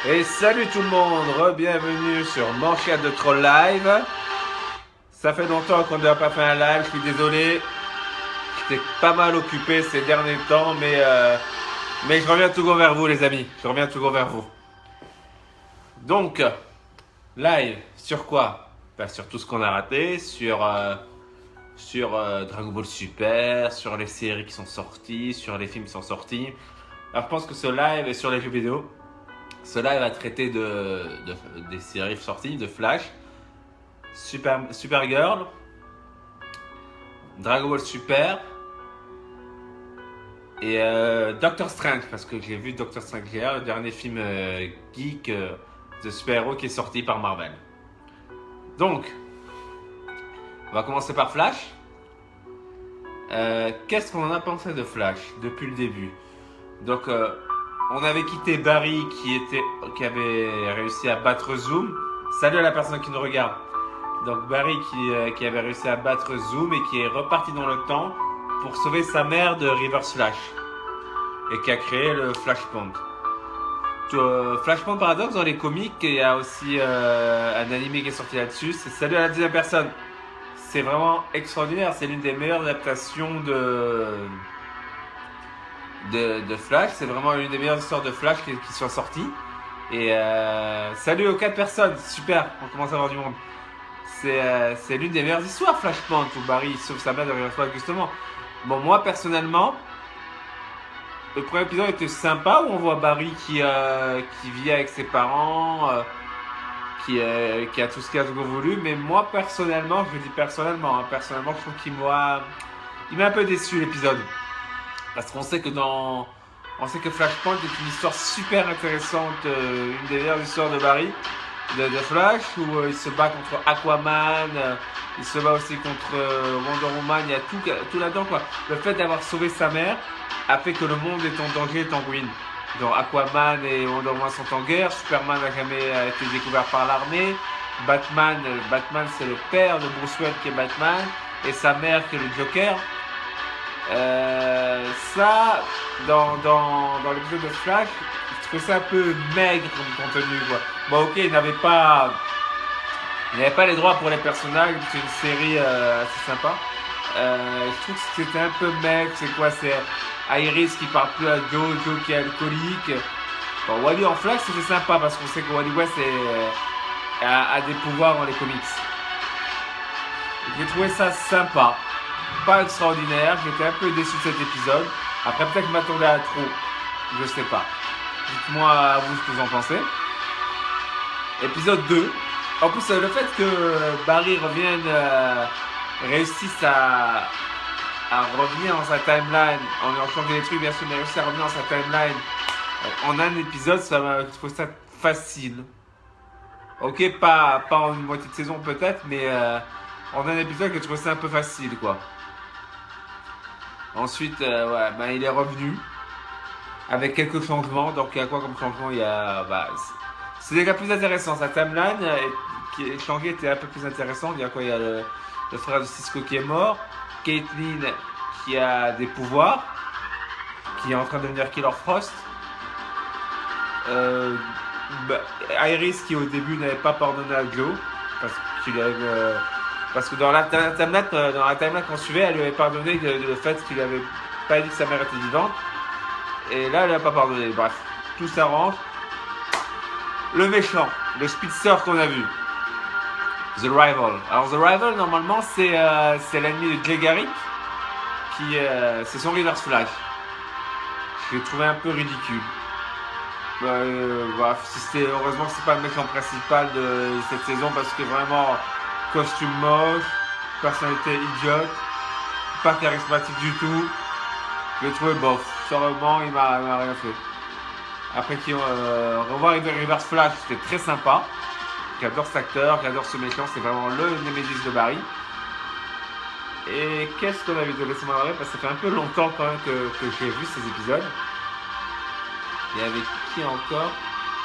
Et salut tout le monde, bienvenue sur Manchette de Troll Live. Ça fait longtemps qu'on n'a pas fait un live, je suis désolé. J'étais pas mal occupé ces derniers temps, mais je reviens toujours vers vous les amis, je reviens toujours vers vous. Donc, live, sur quoi? Sur tout ce qu'on a raté, sur Dragon Ball Super, sur les séries qui sont sorties, sur les films qui sont sortis. Alors je pense que ce live est sur les jeux vidéo. Ce live va traiter des séries sorties, de Flash, Supergirl, Dragon Ball Super et Doctor Strange, parce que j'ai vu Doctor Strange hier, le dernier film geek de super-héros qui est sorti par Marvel. Donc, on va commencer par Flash. Qu'est-ce qu'on en a pensé de Flash depuis le début? Donc, on avait quitté Barry qui avait réussi à battre Zoom. Salut à la personne qui nous regarde. Donc Barry qui avait réussi à battre Zoom et qui est reparti dans le temps pour sauver sa mère de Reverse Flash. Et qui a créé le Flashpoint. Flashpoint Paradox, dans les comics, il y a aussi un animé qui est sorti là-dessus. C'est Salut à la deuxième personne. C'est vraiment extraordinaire. C'est l'une des meilleures adaptations de Flash. C'est vraiment une des meilleures histoires de Flash qui soit sorties. Et salut aux 4 personnes, super, on commence à avoir du monde. C'est l'une des meilleures histoires Flashpoint où Barry sauve sa mère de Reverse Flash justement. Bon, moi personnellement, le premier épisode était sympa où on voit Barry qui vit avec ses parents, qui a tout ce qu'il a toujours voulu. Mais moi personnellement, je le dis personnellement, personnellement je trouve il m'a un peu déçu l'épisode. Parce qu'on sait que Flashpoint est une histoire super intéressante, une des meilleures histoires de Barry, de Flash, où il se bat contre Aquaman, il se bat aussi contre Wonder Woman, il y a tout là-dedans quoi. Le fait d'avoir sauvé sa mère a fait que le monde est en danger, est en ruine. Donc Aquaman et Wonder Woman sont en guerre, Superman n'a jamais été découvert par l'armée, Batman c'est le père de Bruce Wayne qui est Batman, et sa mère qui est le Joker. Ça, dans l'épisode de Flash, je trouve ça un peu maigre comme contenu quoi. Bon ok, il n'avait pas les droits pour les personnages, c'est une série assez sympa. Je trouve que c'était un peu maigre, c'est quoi, c'est Iris qui parle plus à Joe qui est alcoolique. Bon, Wally en Flash c'était sympa parce qu'on sait que Wally West a des pouvoirs dans les comics. J'ai trouvé ça sympa. Pas extraordinaire, j'étais un peu déçu de cet épisode. Après peut-être que je m'attendais à trop, je sais pas. Dites-moi à vous ce que vous en pensez. Épisode 2. En plus le fait que Barry réussisse à revenir dans sa timeline, en ayant changé les trucs bien sûr, mais réussir à revenir dans sa timeline en un épisode, je trouve ça facile. Ok, pas en une moitié de saison peut-être, mais en un épisode je trouve ça un peu facile quoi. Ensuite, il est revenu avec quelques changements. Donc, il y a quoi comme changement? C'est déjà plus intéressant. Sa timeline qui est changée était un peu plus intéressante. Il y a quoi? Il y a le frère de Cisco qui est mort, Caitlyn qui a des pouvoirs, qui est en train de devenir Killer Frost, Iris qui au début n'avait pas pardonné à Joe parce que dans la timeline qu'on suivait, elle lui avait pardonné le fait qu'il avait pas dit que sa mère était vivante. Et là, elle n'a pas pardonné. Bref, tout s'arrange. Le méchant, le speedster qu'on a vu. The Rival. Alors, The Rival, normalement, c'est l'ennemi de Jay Garrick. C'est son Reverse Flash. Je l'ai trouvé un peu ridicule. Heureusement que c'est pas le méchant principal de cette saison parce que vraiment... Costume moche, personnalité idiote, pas charismatique du tout. Je l'ai trouvé bof. Sérieusement, il m'a rien fait. Après, revoir Reverse Flash, c'était très sympa. J'adore cet acteur, j'adore ce méchant, c'est vraiment le Nemesis de Barry. Et qu'est-ce qu'on a vu de Laissez-moi regarder parce que ça fait un peu longtemps quand même que j'ai vu ces épisodes. Il y avait qui encore?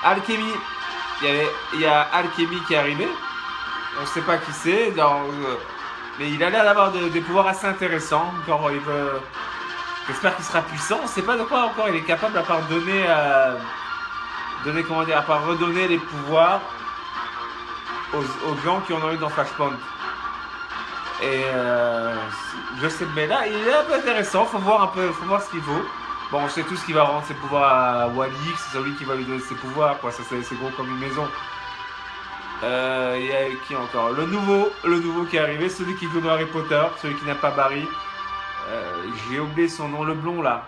Alchemy. Il y a Alchemy qui est arrivé. On ne sait pas qui c'est, mais il a l'air d'avoir des pouvoirs assez intéressants. J'espère qu'il sera puissant. On ne sait pas de quoi encore il est capable à part donner donner, comment dire, à part redonner les pouvoirs aux gens qui en ont eu dans Flashpoint. Et je sais, mais là, il est un peu intéressant. Faut voir ce qu'il vaut. Bon, on sait tous qu'il va rendre ses pouvoirs à Wally, c'est celui qui va lui donner ses pouvoirs, quoi. Ça, c'est gros comme une maison. Il y a qui encore? Le nouveau qui est arrivé, celui qui joue dans Harry Potter, celui qui n'a pas Barry. J'ai oublié son nom, le blond là.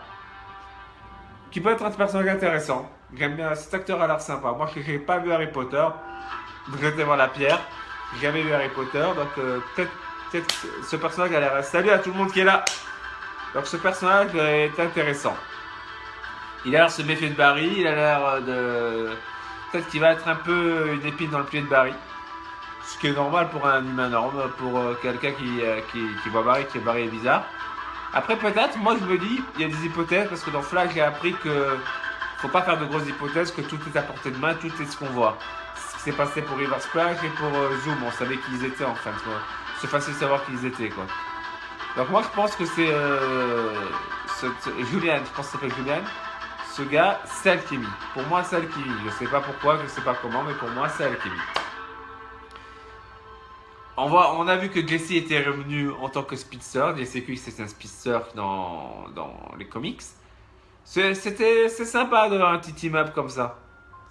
Qui peut être un personnage intéressant. J'aime bien, cet acteur a l'air sympa. Moi, je n'ai pas vu Harry Potter. Je vais voir la pierre. J'ai jamais vu Harry Potter, donc peut-être ce personnage a l'air. Salut à tout le monde qui est là. Donc ce personnage est intéressant. Il a l'air de se méfier de Barry. Il a l'air de. Peut-être qu'il va être un peu une épine dans le pied de Barry. Ce qui est normal pour un humain norme, pour quelqu'un qui voit Barry, qui Barry est bizarre. Après peut-être, moi je me dis, il y a des hypothèses, parce que dans Flash j'ai appris que faut pas faire de grosses hypothèses, que tout est à portée de main, tout est ce qu'on voit. Ce qui s'est passé pour Reverse Flash et pour Zoom, on savait qui ils étaient enfin. C'est facile de savoir qui ils étaient quoi. Donc moi je pense que c'est Julian, je pense que ça s'appelle Julian. Ce gars, c'est Alchemy. Pour moi, c'est Alchemy. Je sais pas pourquoi, je sais pas comment, mais pour moi, c'est Alchemy. On a vu que Jesse était revenu en tant que speedster. Jesse Quick, c'est un speedster dans les comics. C'est sympa de voir un petit team-up comme ça.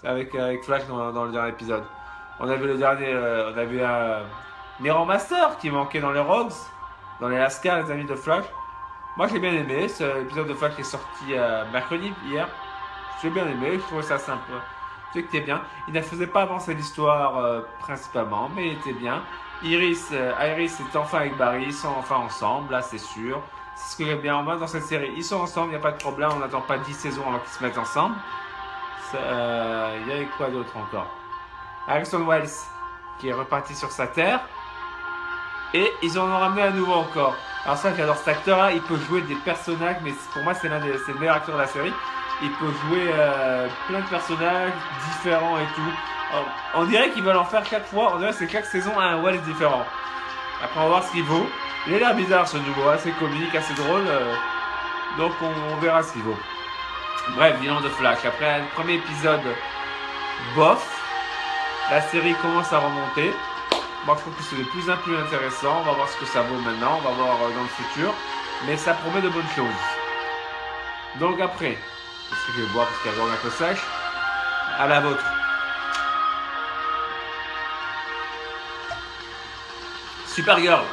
Avec Flash dans le dernier épisode. On a vu on a vu un Mirror Master qui manquait dans les Rogues, dans les Lascars, les amis de Flash. Moi j'ai bien aimé, ce épisode de Flash qui est sorti mercredi, hier. J'ai bien aimé, je trouvais ça sympa. Je trouvais que c'était bien. Il ne faisait pas avancer l'histoire principalement, mais il était bien. Iris est enfin avec Barry, ils sont enfin ensemble, là c'est sûr. C'est ce que j'aime bien en bas dans cette série. Ils sont ensemble, il n'y a pas de problème, on n'attend pas 10 saisons avant qu'ils se mettent ensemble. Il y avait quoi d'autre encore? Harrison Wells qui est reparti sur sa terre. Et ils en ont ramené à nouveau encore. Alors ça, j'adore cet acteur-là, il peut jouer des personnages, mais pour moi c'est le meilleur acteur de la série. Il peut jouer plein de personnages différents et tout. Alors, on dirait qu'ils veulent en faire chaque fois, on dirait que c'est chaque saison un Wells différent. Après on va voir ce qu'il vaut. Il a l'air bizarre ce nouveau, assez comique, assez drôle. Donc on verra ce qu'il vaut. Bref, bilan de Flash. Après le premier épisode, bof. La série commence à remonter. Moi je trouve que c'est de plus en plus intéressant. On va voir ce que ça vaut maintenant. On va voir dans le futur. Mais ça promet de bonnes choses. Donc après, qu'est-ce que je vais boire parce qu'il y a un peu sèche. À la vôtre. Supergirl,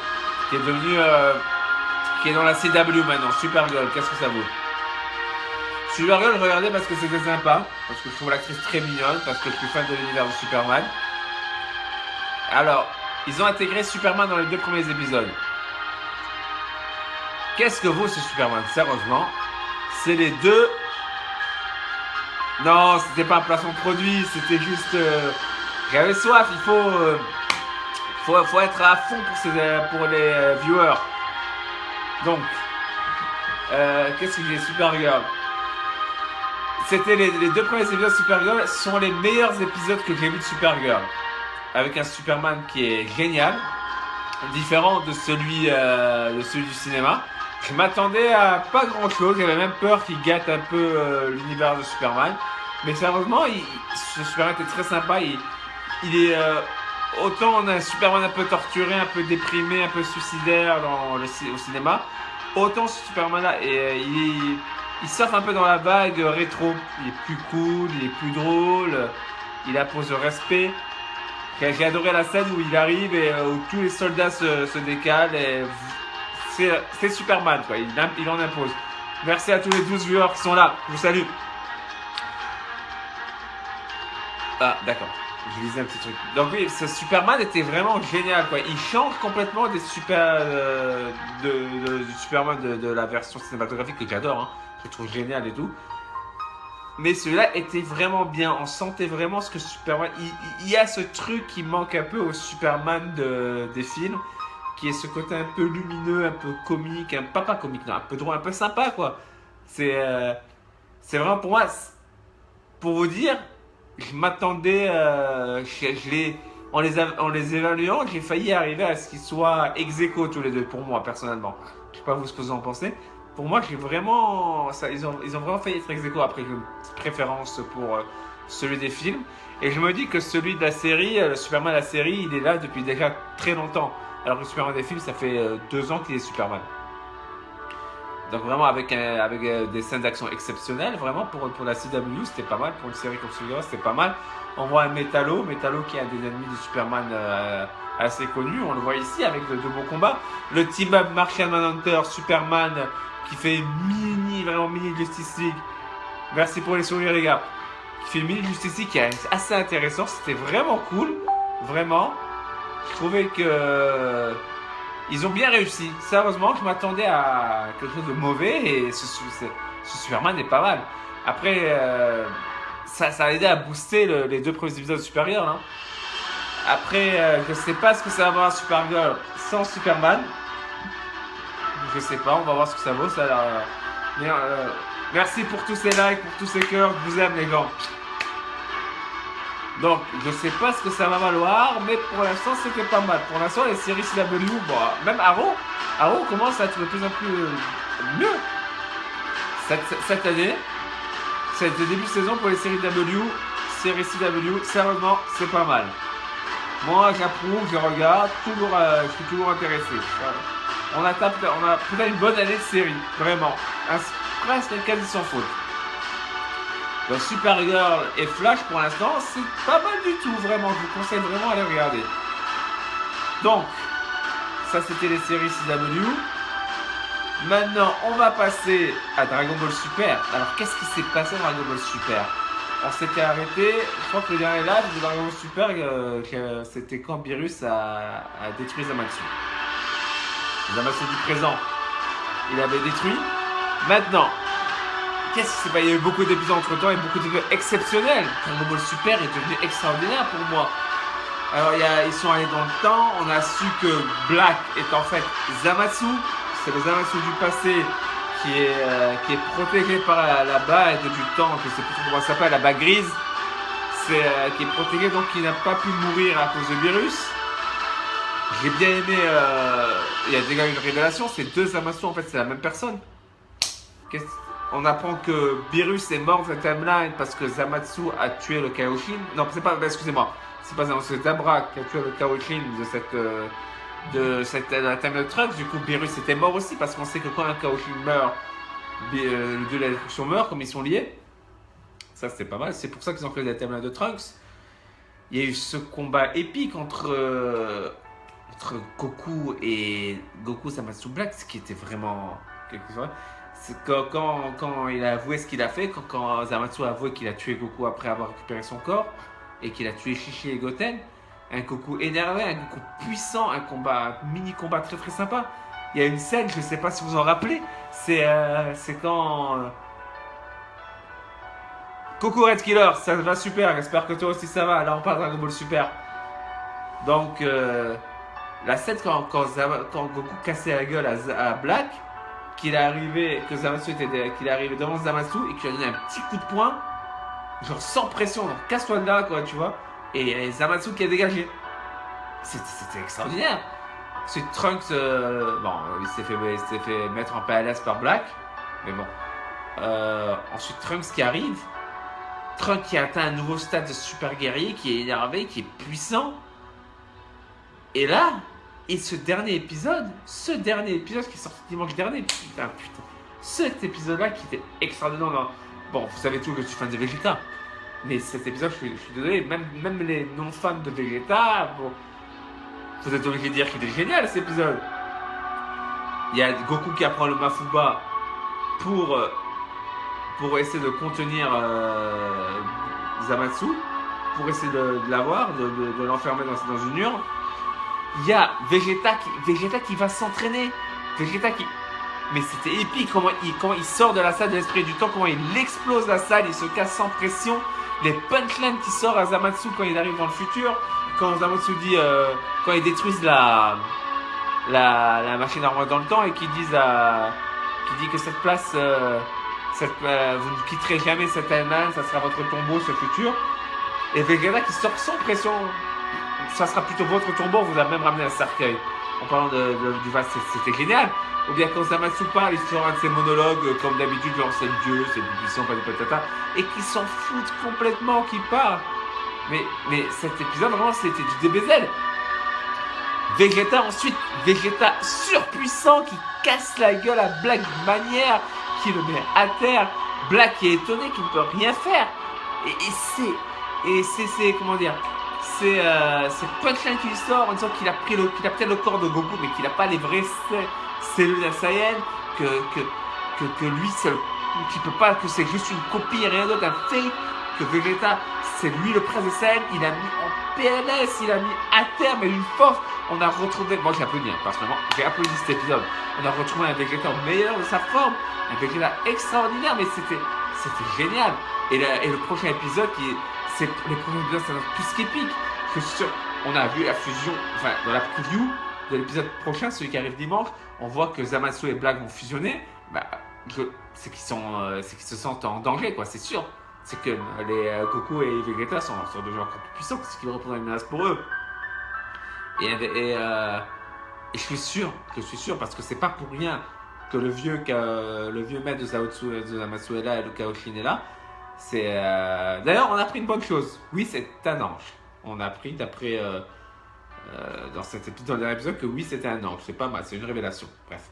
qui est devenue, qui est dans la CW maintenant. Supergirl, qu'est-ce que ça vaut? Supergirl, regardez parce que c'était sympa, parce que je trouve l'actrice très mignonne, parce que je suis fan de l'univers de Superman. Alors, ils ont intégré Superman dans les 2 premiers épisodes. Qu'est-ce que vaut ce Superman? Sérieusement, c'est les 2. Non, c'était pas un placement de produit, c'était juste. J'avais soif, il faut être à fond pour les viewers. Donc, qu'est-ce que j'ai? Supergirl. C'était les 2 premiers épisodes de Supergirl sont les meilleurs épisodes que j'ai vus de Supergirl. Avec un Superman qui est génial, différent de celui du cinéma. Je m'attendais à pas grand chose, j'avais même peur qu'il gâte un peu l'univers de Superman. Mais sérieusement, ce Superman était très sympa. Il est autant on a un Superman un peu torturé, un peu déprimé, un peu suicidaire au cinéma. Autant ce Superman là, il surfe un peu dans la vague rétro. Il est plus cool, il est plus drôle, il impose le respect. J'ai adoré la scène où il arrive et où tous les soldats se décalent. C'est Superman, quoi. Il en impose. Merci à tous les 12 viewers qui sont là. Je vous salue. Ah, d'accord. Je lisais un petit truc. Donc oui, ce Superman était vraiment génial, quoi. Il change complètement des du Superman de la version cinématographique que j'adore, hein. Je trouve génial et tout. Mais celui-là était vraiment bien. On sentait vraiment ce que Superman. Il y a ce truc qui manque un peu au Superman des films, qui est ce côté un peu lumineux, un peu comique, pas comique, non, un peu drôle, un peu sympa, quoi. C'est vraiment pour moi. Pour vous dire, je m'attendais, en les évaluant, j'ai failli arriver à ce qu'ils soient ex aequo tous les deux, pour moi personnellement. Je sais pas vous ce que vous en pensez. Pour moi, ils ont vraiment failli être ex aequo. Après, j'ai une petite préférence pour celui des films. Et je me dis que celui de la série, le Superman de la série, il est là depuis déjà très longtemps. Alors que le Superman des films, ça fait 2 ans qu'il est Superman. Donc vraiment avec des scènes d'action exceptionnelles, vraiment pour la CW, c'était pas mal. Pour une série comme celui-là, c'était pas mal. On voit un Metallo qui est un des ennemis du Superman assez connu. On le voit ici avec de beaux combats. Le team-up Martian Manhunter, Superman qui fait vraiment mini Justice League. Merci pour les sourires les gars. Qui fait une mini Justice League qui est assez intéressant. C'était vraiment cool, vraiment. Je trouvais que ils ont bien réussi. Sérieusement, je m'attendais à quelque chose de mauvais et ce Superman est pas mal. Après, ça a aidé à booster les 2 premiers épisodes supérieurs. Hein. Après, je sais pas ce que ça va avoir Supergirl sans Superman. Je sais pas, on va voir ce que ça vaut. Ça a l'air, merci pour tous ces likes, pour tous ces cœurs. Je vous aime les gars. Donc, je sais pas ce que ça va valoir, mais pour l'instant, c'était pas mal. Pour l'instant, les séries CW, bon, même Arrow commence à être de plus en plus mieux. Cette année, c'est le début de saison pour les séries séries CW, sérieusement, c'est pas mal. Moi, j'approuve, je regarde, je suis toujours intéressé. On a peut-être une bonne année de série, vraiment. Presque quasi sans faute. Donc Supergirl et Flash pour l'instant c'est pas mal du tout vraiment, je vous conseille vraiment à les regarder. Donc ça c'était les séries CW. Maintenant on va passer à Dragon Ball Super. Alors qu'est-ce qui s'est passé à Dragon Ball Super? On s'était arrêté, je crois que le dernier live de Dragon Ball Super c'était quand Beerus a détruit Zamasu. Zamasu du présent, il avait détruit. Maintenant, qu'est-ce qui s'est passé? Il y a eu beaucoup d'épisodes entre temps et beaucoup d'épisodes exceptionnels. Dragon Ball Super est devenu extraordinaire pour moi. Alors ils sont allés dans le temps, on a su que Black est en fait Zamasu. C'est le Zamasu du passé qui est protégé par la bague du temps, je ne sais plus comment ça s'appelle, la bague grise. Qui est protégé donc qui n'a pas pu mourir à cause de virus. J'ai bien aimé, il y a déjà une révélation, ces 2 Zamasu en fait c'est la même personne. On apprend que Beerus est mort dans cette timeline parce que Zamasu a tué le Kaioshin. Non, c'est pas, excusez-moi, c'est pas Zamasu, c'est Dabra qui a tué le Kaioshin de la timeline de Trunks. Du coup, Beerus était mort aussi parce qu'on sait que quand un Kaioshin meurt, le dieu de la destruction meurt, comme ils sont liés. Ça, c'était pas mal. C'est pour ça qu'ils ont créé la timeline de Trunks. Il y a eu ce combat épique entre Goku et Goku Zamasu Black, ce qui était vraiment quelque chose. C'est quand il a avoué ce qu'il a fait, quand Zamasu a avoué qu'il a tué Goku après avoir récupéré son corps et qu'il a tué Shishi et Goten, un Goku énervé, un Goku puissant, un mini-combat très très sympa. Il y a une scène, je ne sais pas si vous en rappelez, c'est quand Goku Red Killer, ça va super, j'espère que toi aussi ça va, là on parle de Dragon Ball Super. Donc la scène quand Goku cassait la gueule à Black, qu'il est arrivé devant Zamasu et qu'il a donné un petit coup de poing, genre sans pression, donc casse-toi de là, quoi, tu vois. Et Zamasu qui a dégagé. C'était extraordinaire. Ensuite, Trunks, il s'est fait mettre en PLS par Black, mais bon. Ensuite, Trunks qui arrive. Trunks qui a atteint un nouveau stade de super guerrier, qui est énervé, qui est puissant. Et là, ce dernier épisode qui est sorti dimanche dernier, putain, cet épisode-là qui était extraordinaire. Bon, vous savez tout que je suis fan de Vegeta, mais cet épisode, je suis désolé, même les non-fans de Vegeta, bon, vous êtes obligés de dire qu'il est génial cet épisode. Il y a Goku qui apprend le Mafuba pour essayer de contenir Zamasu, pour essayer de l'avoir, de l'enfermer dans une urne. Il y a Vegeta qui va s'entraîner. Mais c'était épique comment il sort de la salle de l'esprit du temps, comment il explose la salle, il se casse sans pression. Les punchlines qui sortent à Zamasu quand il arrive dans le futur. Quand Zamasu dit, quand ils détruisent la machine à remonter dans le temps et qui dit que cette place, vous ne quitterez jamais cette timeline, ça sera votre tombeau, ce futur. Et Vegeta qui sort sans pression. Ça sera plutôt votre tombeau, on vous a même ramené un cercueil. En parlant du vase, c'était génial. ou bien quand Zamasu parle, il sort un de ses monologues, comme d'habitude, genre c'est Dieu, c'est plus puissant, pas du patata, et qui s'en foutent complètement, qui parlent. Mais cet épisode, vraiment, c'était du DBZ. Vegeta ensuite, Vegeta surpuissant qui casse la gueule à Black d'une manière qui le met à terre. Black qui est étonné, qui ne peut rien faire. Et c'est comment dire, c'est punchline qui sort en disant qu'il a peut-être le corps de Goku, mais qu'il n'a pas les vraies cellules d'un Saiyan, que lui seul, qu'il peut pas, que c'est juste une copie et rien d'autre, un fake, que Vegeta c'est lui le prince des Saiyans, il a mis en PLS, il a mis à terre, mais d'une force. On a retrouvé, moi j'ai applaudi, personnellement, j'ai applaudi cet épisode. On a retrouvé un Vegeta meilleur de sa forme, un Vegeta extraordinaire, mais c'était génial. Et le prochain épisode, les prochains épisodes, ça va être plus qu'épique. Je suis sûr, on a vu la fusion, enfin, dans la preview de l'épisode prochain, celui qui arrive dimanche, on voit que Zamasu et Black vont fusionner. Bah, c'est qu'ils se sentent en danger, quoi, c'est sûr. C'est que les Goku et Vegeta sont des gens encore plus puissants, ce qui représente une menace pour eux. Et je suis sûr, parce que c'est pas pour rien que le vieux maître de Zamasu est là et le Kaioshin est là. D'ailleurs, on a appris une bonne chose. Oui, c'est un ange. On a appris d'après dans le dernier épisode que oui, c'était un ange. C'est pas mal, c'est une révélation. Bref.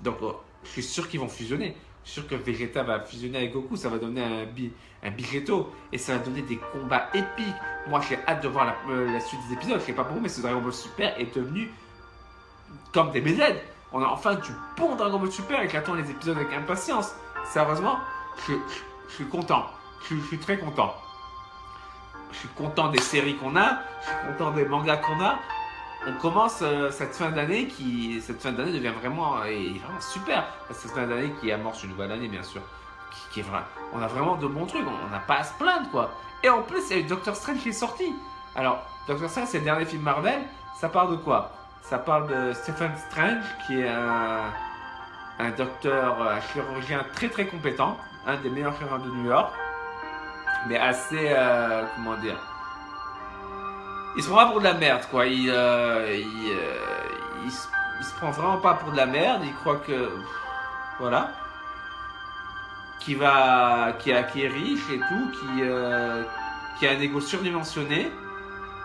Donc, je suis sûr qu'ils vont fusionner. Je suis sûr que Vegeta va fusionner avec Goku, ça va donner un Bigeto et ça va donner des combats épiques. Moi, j'ai hâte de voir la suite des épisodes. Je sais pas pour vous, mais ce Dragon Ball Super est devenu comme des BZ. On a enfin du bon Dragon Ball Super et j'attends les épisodes avec impatience. Sérieusement, je suis content. Je suis très content. Je suis content des séries qu'on a. Je suis content des mangas qu'on a. On commence cette fin d'année devient vraiment super. Cette fin d'année qui amorce une nouvelle année, bien sûr. Qui est vrai. On a vraiment de bons trucs. On n'a pas à se plaindre, quoi. Et en plus, il y a eu Doctor Strange qui est sorti. Alors, Doctor Strange, c'est le dernier film Marvel. Ça parle de quoi? Ça parle de Stephen Strange, qui est un docteur, un chirurgien très très compétent. Un des meilleurs chirurgiens de New York. Mais assez, comment dire, il se prend pas pour de la merde, quoi. Il se prend vraiment pas pour de la merde. Il croit que, voilà, qui est riche et tout, qui a un ego surdimensionné,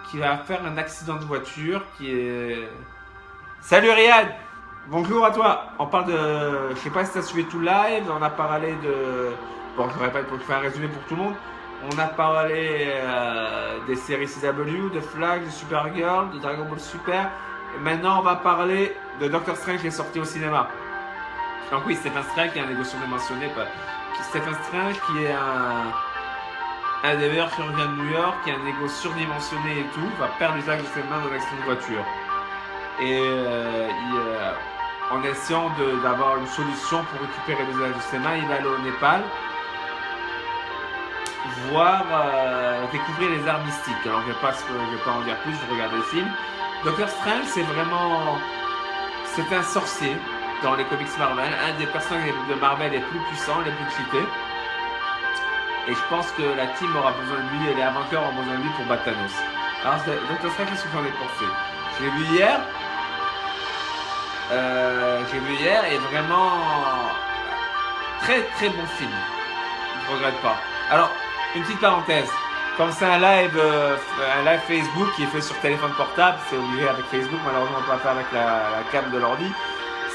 qui va faire un accident de voiture, Salut Riyad, bonjour à toi. On parle de, je sais pas si tu as suivi tout le live. On a parlé de, bon, je répète pour faire un résumé pour tout le monde. On a parlé des séries CW, de Flash, de Supergirl, de Dragon Ball Super. Et maintenant, on va parler de Doctor Strange qui est sorti au cinéma. Donc oui, Stephen Strange qui est un ego surdimensionné. Stephen Strange qui est un des meilleurs chirurgiens de New York, qui a un ego surdimensionné et tout, va perdre l'usage de ses mains dans un accident de voiture. Et en essayant d'avoir une solution pour récupérer l'usage de ses mains, il va aller au Népal. Découvrir les arts mystiques. Alors je vais pas en dire plus, je regarde le film. Doctor Strange, c'est un sorcier dans les comics Marvel, un des personnages de Marvel les plus puissants, les plus cheatés. Et je pense que la team aura besoin de lui et les Avengers auront besoin de lui pour battre Thanos. Alors Doctor Strange, qu'est-ce que j'en ai pensé? Je l'ai vu hier et vraiment très très bon film. Je regrette pas. Alors, une petite parenthèse, comme c'est un live Facebook qui est fait sur téléphone portable, c'est obligé avec Facebook, malheureusement on ne peut pas faire avec la cam de l'ordi.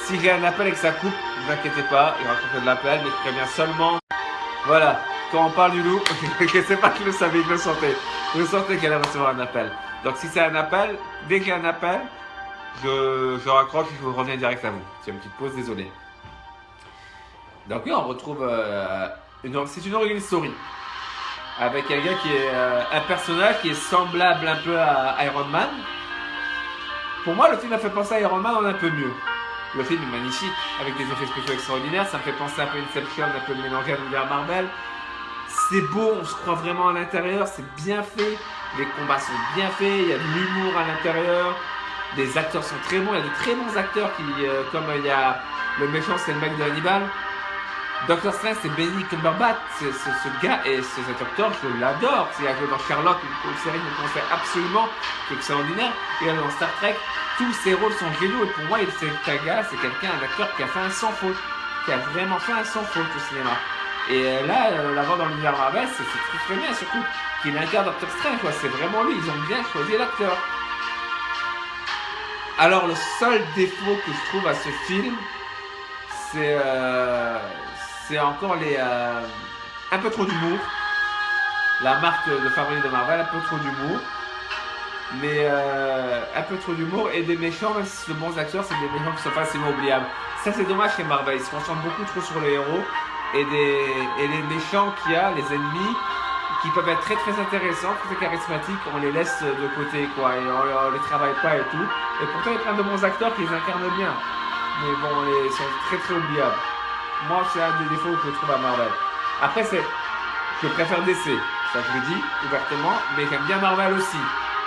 Si j'ai un appel et que ça coupe, ne vous inquiétez pas, il y aura quand même de l'appel, mais je préviens seulement. Voilà, quand on parle du loup, je ne sais pas qui le savait, je le sentais. Je le sentais qu'elle allait recevoir un appel. Donc si c'est un appel, dès qu'il y a un appel, je raccroche et je reviens direct à vous. C'est une petite pause, désolé. Donc oui, on retrouve c'est une origin story. Avec un gars qui est un personnage qui est semblable un peu à Iron Man. Pour moi, le film a fait penser à Iron Man en un peu mieux. Le film est magnifique, avec des effets spéciaux extraordinaires. Ça me fait penser un peu à Inception, un peu mélangé à l'univers Marvel. C'est beau, on se croit vraiment à l'intérieur, c'est bien fait. Les combats sont bien faits, il y a de l'humour à l'intérieur. Les acteurs sont très bons, il y a de très bons acteurs comme il y a le méchant, c'est le mec de Hannibal. Doctor Strange, c'est Benny Cumberbatch, ce gars et cet acteur, je l'adore. C'est joué dans Sherlock, une série que je conseille absolument, qui est extraordinaire. Et dans Star Trek, tous ses rôles sont géniaux. Et pour moi, c'est quelqu'un, un acteur qui a fait un sans faute, qui a vraiment fait un sans faute au cinéma. Et là, l'avoir dans l'univers Marvel, c'est très très bien, surtout qu'il incarne Doctor Strange, quoi. C'est vraiment lui, ils ont bien choisi l'acteur. Alors, le seul défaut que je trouve à ce film, c'est encore un peu trop d'humour. La marque de fabrique de Marvel, un peu trop d'humour. Mais un peu trop d'humour et des méchants, même si c'est de bons acteurs, c'est des méchants qui sont facilement oubliables. Ça, c'est dommage chez Marvel, ils se concentrent beaucoup trop sur les héros et les méchants qu'il y a, les ennemis, qui peuvent être très très intéressants, très charismatiques, on les laisse de côté, quoi, et on les travaille pas et tout. Et pourtant, il y a plein de bons acteurs qui les incarnent bien. Mais bon, ils sont très très oubliables. Moi, c'est un des défauts que je trouve à Marvel. Après, je préfère DC, ça je le dis ouvertement, mais j'aime bien Marvel aussi.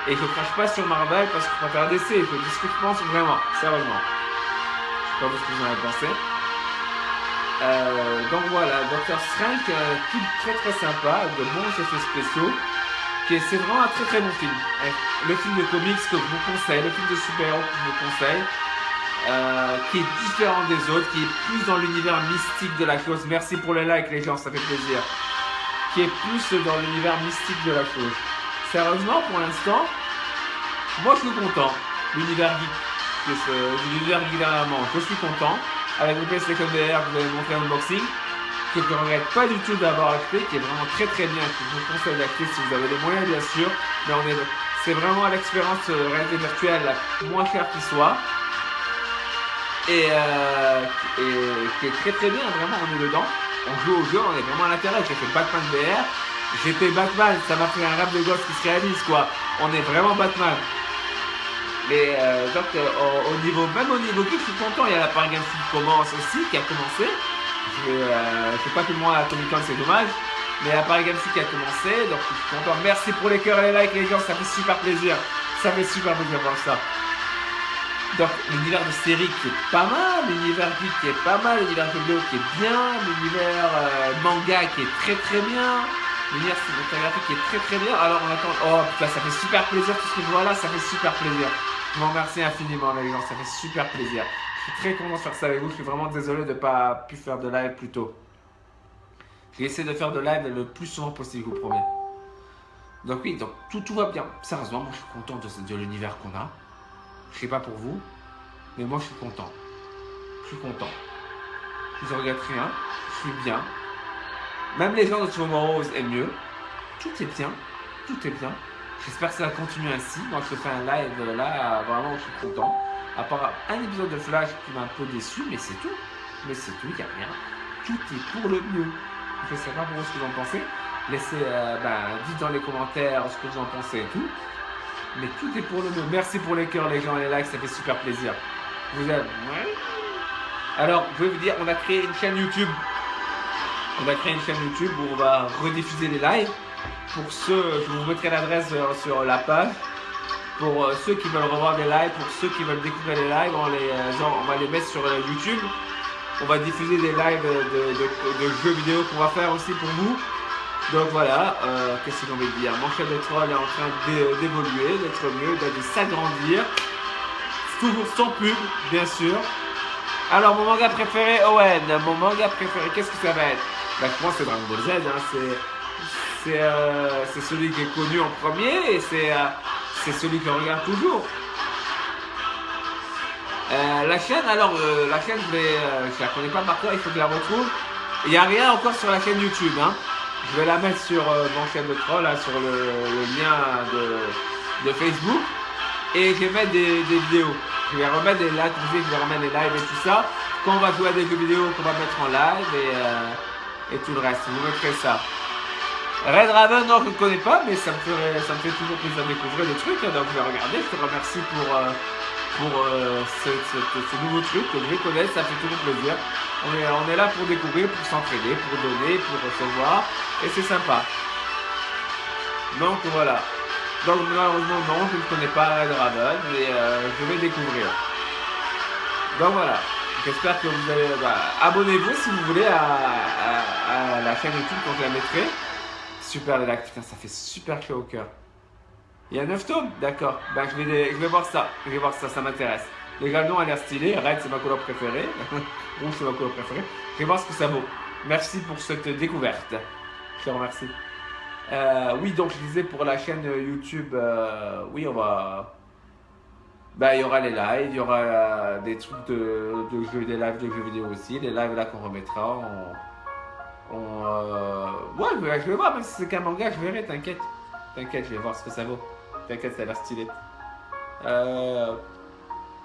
Et je ne crache pas sur Marvel parce que je préfère DC, je dis ce que je pense vraiment, sérieusement. Je sais pas ce que vous en avez pensé. Donc voilà, Doctor Strange, film très très sympa, de bons effets spéciaux. C'est vraiment un très très bon film. Le film de comics que je vous conseille, le film de super-héros que je vous conseille. Qui est différent des autres, qui est plus dans l'univers mystique de la chose. Merci pour les likes les gens, ça fait plaisir. Qui est plus dans l'univers mystique de la chose. Sérieusement, pour l'instant, moi je suis content. L'univers geek, l'univers geek dernièrement, je suis content. Avec le PlayStation VR, vous avez montré un unboxing, que je ne regrette pas du tout d'avoir acheté, qui est vraiment très très bien, que je vous conseille d'acheter si vous avez les moyens bien sûr. Mais c'est vraiment l'expérience réalité virtuelle la moins chère qui soit. Et qui est très très bien, vraiment, on est dedans. On joue au jeu, on est vraiment à l'intérieur. J'ai fait Batman VR, j'ai fait Batman, ça m'a fait un rêve de gosse qui se réalise, quoi. On est vraiment Batman. Mais donc, même au niveau geek, je suis content. Il y a la Paris Games qui commence aussi, qui a commencé. Je sais pas tout le monde à Comic Con, c'est dommage. Mais la Paris Games qui a commencé, donc je suis content. Merci pour les cœurs et les likes, les gens, ça fait super plaisir. Ça fait super plaisir de voir ça. Donc l'univers de série qui est pas mal, l'univers geek qui est pas mal, l'univers vidéo qui est bien, l'univers manga qui est très très bien, l'univers cinématographique qui est très très bien. Alors on attend. Oh putain, ça fait super plaisir tout ce que je vois là, ça fait super plaisir. Je vous remercie infiniment les gens, ça fait super plaisir. Je suis très content de faire ça avec vous, je suis vraiment désolé de ne pas pu faire de live plus tôt. J'ai essayé de faire de live le plus souvent possible, je vous promets. Donc oui, donc tout va bien. Sérieusement, moi je suis content de l'univers qu'on a. Je sais pas pour vous, mais moi je suis content. Je suis content. Je ne regrette rien. Je suis bien. Même les gens de Tomorrow aiment mieux. Tout est bien. Tout est bien. J'espère que ça va continuer ainsi. Moi je fais un live là, vraiment je suis content. À part un épisode de Flash qui m'a un peu déçu, mais c'est tout. Mais c'est tout, il n'y a rien. Tout est pour le mieux. Je ne sais pas pour vous ce que vous en pensez. Laissez, dites dans les commentaires ce que vous en pensez et tout. Mais tout est pour le mieux. Merci pour les cœurs, les gens, et les likes, ça fait super plaisir. Vous aimez? Ouais. Alors, je vais vous dire, on a créé une chaîne YouTube. On a créé une chaîne YouTube où on va rediffuser les lives. Pour ceux, je vous mettrai l'adresse sur la page. Pour ceux qui veulent revoir des lives, pour ceux qui veulent découvrir les lives, on va les mettre sur YouTube. On va diffuser des lives de jeux vidéo qu'on va faire aussi pour vous. Donc voilà, qu'est-ce qu'on veut dire? Mon chef de troll est en train d'évoluer, d'être mieux, de s'agrandir. Toujours sans pub, bien sûr. Alors, mon manga préféré, Owen. Mon manga préféré, qu'est-ce que ça va être? Bah, moi, c'est Dragon Ball Z. Hein. C'est celui qui est connu en premier et c'est celui qu'on regarde toujours. La chaîne, alors, la chaîne, je la connais pas par cœur, il faut que je la retrouve. Il n'y a rien encore sur la chaîne YouTube, hein. Je vais la mettre sur mon chaîne de troll, là, sur le lien de Facebook. Et je vais mettre des vidéos. Je vais remettre des lives, je vais remettre des lives et tout ça. Quand on va jouer à des jeux vidéo qu'on va mettre en live et tout le reste. Vous mettrez ça. Red Raven, non, je ne connais pas, mais ça me fait toujours plaisir de découvrir des trucs. Donc je vais regarder. Je te remercie pour ce nouveau truc que je vais connaître. Ça fait toujours plaisir. On est là pour découvrir, pour s'entraider, pour donner, pour recevoir. Et c'est sympa. Donc voilà. Donc malheureusement non, je ne connais pas Red Raven, mais je vais découvrir. Donc voilà. j'espère que vous allez... abonnez-vous si vous voulez à la chaîne YouTube quand je la mettrai. Super les likes, putain, ça fait super chaud au cœur. Il y a 9 tomes, d'accord. Je vais voir ça, ça m'intéresse. Les gars, le nom a l'air stylé. Red, c'est ma couleur préférée. Rouge, c'est ma couleur préférée. Je vais voir ce que ça vaut. Merci pour cette découverte. Je te remercie. Oui, donc je disais pour la chaîne YouTube, oui, on va... il y aura les lives, il y aura des trucs de jeux, des lives de jeux vidéo aussi. Les lives là qu'on remettra. Ouais, je vais voir, même si c'est qu'un manga, je verrai, t'inquiète. T'inquiète, je vais voir ce que ça vaut. T'inquiète, ça a l'air stylé.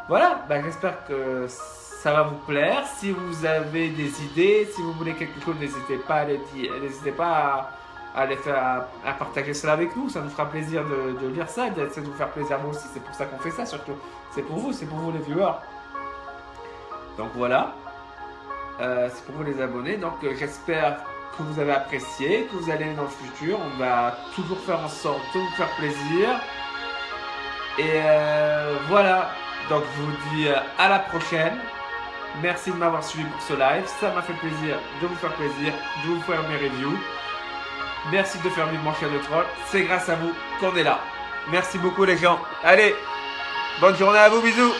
Voilà, j'espère que ça va vous plaire. Si vous avez des idées, si vous voulez quelque chose, n'hésitez pas à les dire, n'hésitez pas à partager cela avec nous. Ça nous fera plaisir de lire ça, d'essayer de vous faire plaisir moi aussi. C'est pour ça qu'on fait ça surtout. C'est pour vous les viewers. Donc voilà. C'est pour vous les abonnés. Donc j'espère que vous avez apprécié, que vous allez dans le futur. On va toujours faire en sorte de vous faire plaisir. Et voilà. Donc je vous dis à la prochaine. Merci de m'avoir suivi pour ce live. Ça m'a fait plaisir de vous faire plaisir, de vous faire mes reviews. Merci de faire vivre mon chien de troll. C'est grâce à vous qu'on est là. Merci beaucoup les gens. Allez, bonne journée à vous, bisous.